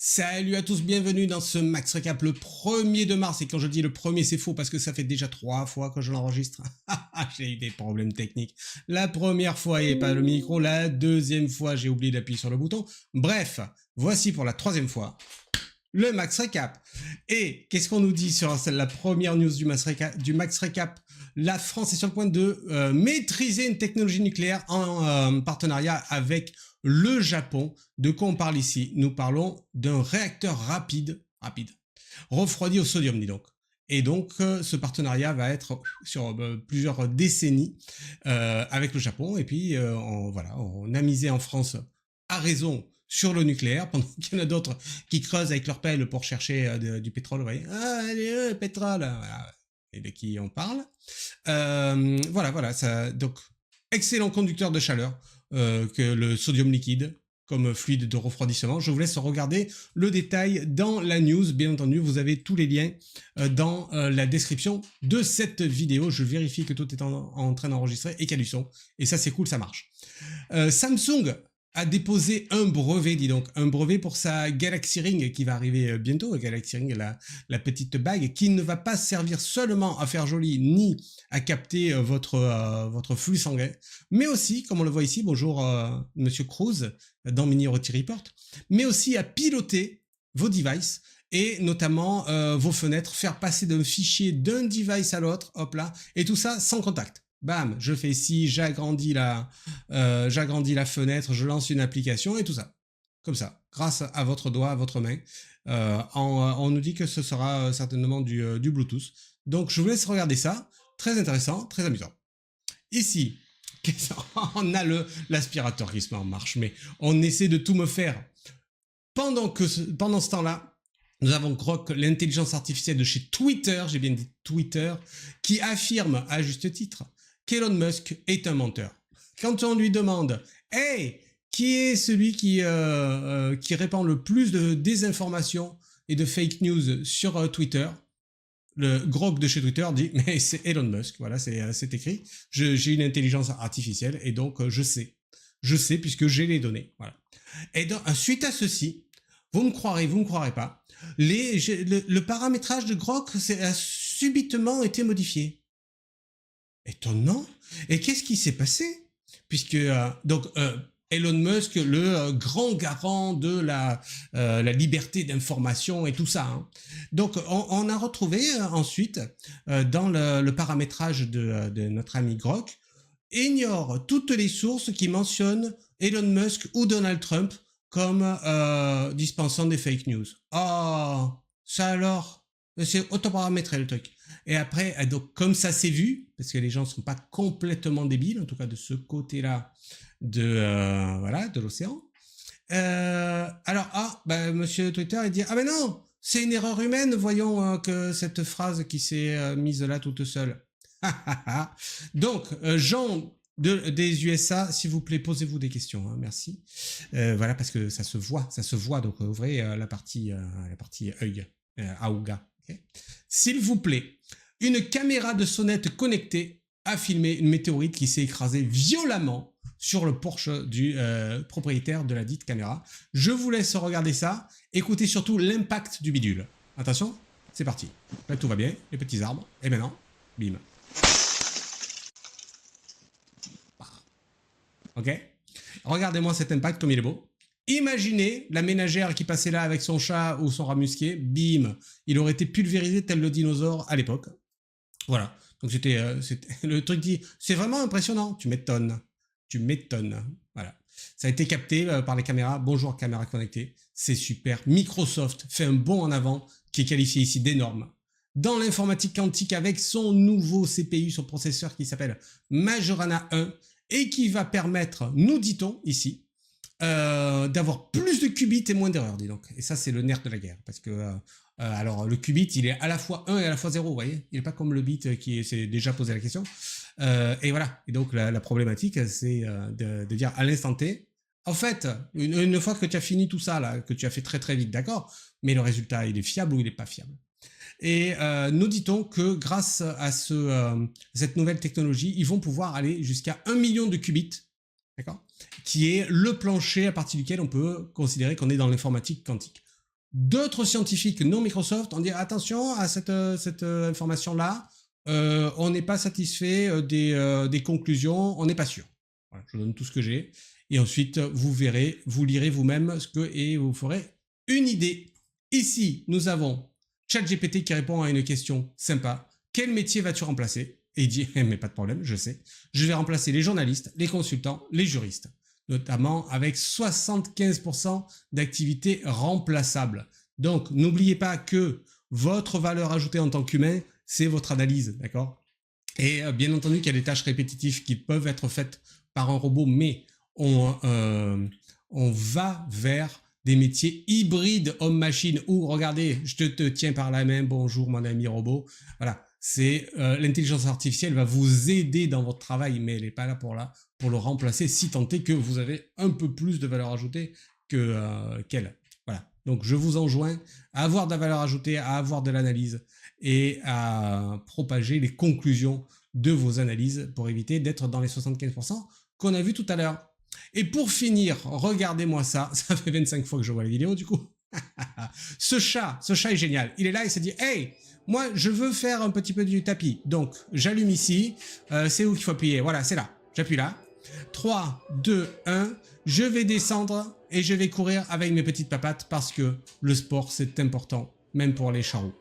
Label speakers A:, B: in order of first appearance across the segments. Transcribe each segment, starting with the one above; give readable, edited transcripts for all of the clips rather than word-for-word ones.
A: Salut à tous, bienvenue dans ce Max Recap le 1er de mars. Et quand je dis le premier, c'est faux parce que ça fait déjà 3 fois que je l'enregistre. J'ai eu des problèmes techniques. La première fois, il n'y avait pas le micro. La deuxième fois, j'ai oublié d'appuyer sur le bouton. Bref, voici pour la troisième fois le Max Recap. Et qu'est-ce qu'on nous dit sur la première news du Max Recap? La France est sur le point de maîtriser une technologie nucléaire en partenariat avec le Japon. De quoi on parle ici? Nous parlons d'un réacteur rapide, refroidi au sodium, dis donc. Et donc, ce partenariat va être sur plusieurs décennies avec le Japon. Et puis, on a misé en France à raison sur le nucléaire, pendant qu'il y en a d'autres qui creusent avec leur pelle pour chercher du pétrole. Vous voyez, ah, allez, pétrole, voilà. Et de qui on parle. Donc, excellent conducteur de chaleur que le sodium liquide comme fluide de refroidissement. Je vous laisse regarder le détail dans la news. Bien entendu, vous avez tous les liens dans la description de cette vidéo. Je vérifie que tout est en train d'enregistrer et qu'il y a du son. Et ça, c'est cool, ça marche. Samsung a déposé un brevet, dis donc, un brevet pour sa Galaxy Ring qui va arriver bientôt. Galaxy Ring, la petite bague qui ne va pas servir seulement à faire joli ni à capter votre flux sanguin, mais aussi, comme on le voit ici, bonjour Monsieur Cruz dans Minority Report, mais aussi à piloter vos devices et notamment vos fenêtres, faire passer d'un fichier d'un device à l'autre, hop là, et tout ça sans contact. Bam, je fais ici, j'agrandis la fenêtre, je lance une application et tout ça. Comme ça, grâce à votre doigt, à votre main. On nous dit que ce sera certainement du Bluetooth. Donc je vous laisse regarder ça. Très intéressant, très amusant. Ici, on a l'aspirateur qui se met en marche, mais on essaie de tout me faire. Pendant ce temps-là, nous avons Grok, l'intelligence artificielle de chez Twitter, j'ai bien dit Twitter, qui affirme à juste titre qu'Elon Musk est un menteur. Quand on lui demande « Hey, qui est celui qui répand le plus de désinformation et de fake news sur Twitter ?» Le Grok de chez Twitter dit « Mais c'est Elon Musk, voilà, c'est écrit. J'ai une intelligence artificielle et donc je sais. Je sais puisque j'ai les données. » Voilà. Et donc, suite à ceci, vous me croirez pas, le paramétrage de Grok a subitement été modifié. Étonnant. Et qu'est-ce qui s'est passé? Puisque Elon Musk, le grand garant de la liberté d'information et tout ça. Hein. Donc on a retrouvé ensuite dans le paramétrage de notre ami Grok, ignore toutes les sources qui mentionnent Elon Musk ou Donald Trump comme dispensant des fake news. Oh, ça alors, c'est auto-paramétré le truc. Et après, donc comme ça s'est vu, parce que les gens ne sont pas complètement débiles, en tout cas de ce côté-là de l'océan. Monsieur Twitter, il dit « Ah mais non, c'est une erreur humaine, voyons que cette phrase qui s'est mise là toute seule. » Donc, Jean des USA, s'il vous plaît, posez-vous des questions, hein, merci. Voilà, parce que ça se voit, donc ouvrez la partie œil, Aouga. Okay. S'il vous plaît, une caméra de sonnette connectée a filmé une météorite qui s'est écrasée violemment sur le Porsche du propriétaire de la dite caméra. Je vous laisse regarder ça. Écoutez surtout l'impact du bidule. Attention, c'est parti. Là, tout va bien, les petits arbres. Et maintenant, bim. Ok? Regardez-moi cet impact comme il est beau. Imaginez la ménagère qui passait là avec son chat ou son rat musqué, bim, il aurait été pulvérisé tel le dinosaure à l'époque. Voilà. Donc c'était le truc dit, c'est vraiment impressionnant. Tu m'étonnes. Voilà. Ça a été capté par les caméras. Bonjour caméra connectée. C'est super. Microsoft fait un bond en avant qui est qualifié ici d'énorme. Dans l'informatique quantique avec son nouveau CPU, son processeur qui s'appelle Majorana 1 et qui va permettre, nous dit-on ici, d'avoir plus de qubits et moins d'erreurs, dis donc. Et ça, c'est le nerf de la guerre. Parce que, alors, le qubit, il est à la fois 1 et à la fois 0, vous voyez. Il n'est pas comme le bit qui s'est déjà posé la question. Et voilà. Et donc, la problématique, c'est de dire à l'instant T, en fait, une fois que tu as fini tout ça, là, que tu as fait très très vite, d'accord, mais le résultat, il est fiable ou il n'est pas fiable. Et nous dit-on que grâce à cette nouvelle technologie, ils vont pouvoir aller jusqu'à 1 million de qubits, d'accord, qui est le plancher à partir duquel on peut considérer qu'on est dans l'informatique quantique. D'autres scientifiques non Microsoft ont dit attention à cette information-là, on n'est pas satisfait des conclusions, on n'est pas sûr. Voilà, je donne tout ce que j'ai. Et ensuite, vous verrez, vous lirez vous-même et vous ferez une idée. Ici, nous avons ChatGPT qui répond à une question sympa. Quel métier vas-tu remplacer? Et il dit, mais pas de problème, je sais. Je vais remplacer les journalistes, les consultants, les juristes. Notamment avec 75% d'activités remplaçables. Donc, n'oubliez pas que votre valeur ajoutée en tant qu'humain, c'est votre analyse, d'accord? Et bien entendu qu'il y a des tâches répétitives qui peuvent être faites par un robot, mais on va vers des métiers hybrides homme-machine où, regardez, je te tiens par la main, bonjour mon ami robot. Voilà, c'est l'intelligence artificielle va vous aider dans votre travail, mais elle n'est pas là pour le remplacer, si tant est que vous avez un peu plus de valeur ajoutée qu'elle. Voilà, donc je vous enjoins à avoir de la valeur ajoutée, à avoir de l'analyse et à propager les conclusions de vos analyses pour éviter d'être dans les 75% qu'on a vu tout à l'heure. Et pour finir, regardez-moi ça, ça fait 25 fois que je vois la vidéo du coup. Ce chat est génial. Il est là, il s'est dit, hey, moi je veux faire un petit peu du tapis. Donc j'allume ici, c'est où qu'il faut appuyer? Voilà, c'est là, j'appuie là. 3, 2, 1, je vais descendre et je vais courir avec mes petites papates parce que le sport c'est important, même pour les chats roux.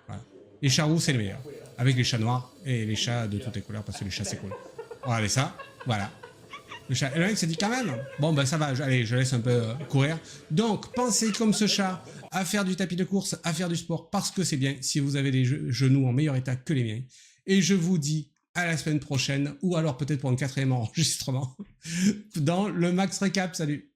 A: Voilà. Les chats roux c'est le meilleur, avec les chats noirs et les chats de toutes les couleurs parce que les chats c'est cool. Regardez ça, voilà. Le chat. Et le mec s'est dit quand même, bon ben ça va, allez, je laisse un peu courir. Donc pensez comme ce chat à faire du tapis de course, à faire du sport parce que c'est bien si vous avez des genoux en meilleur état que les miens. Et je vous dis à la semaine prochaine ou alors peut-être pour un 4e enregistrement dans le Max Recap. Salut!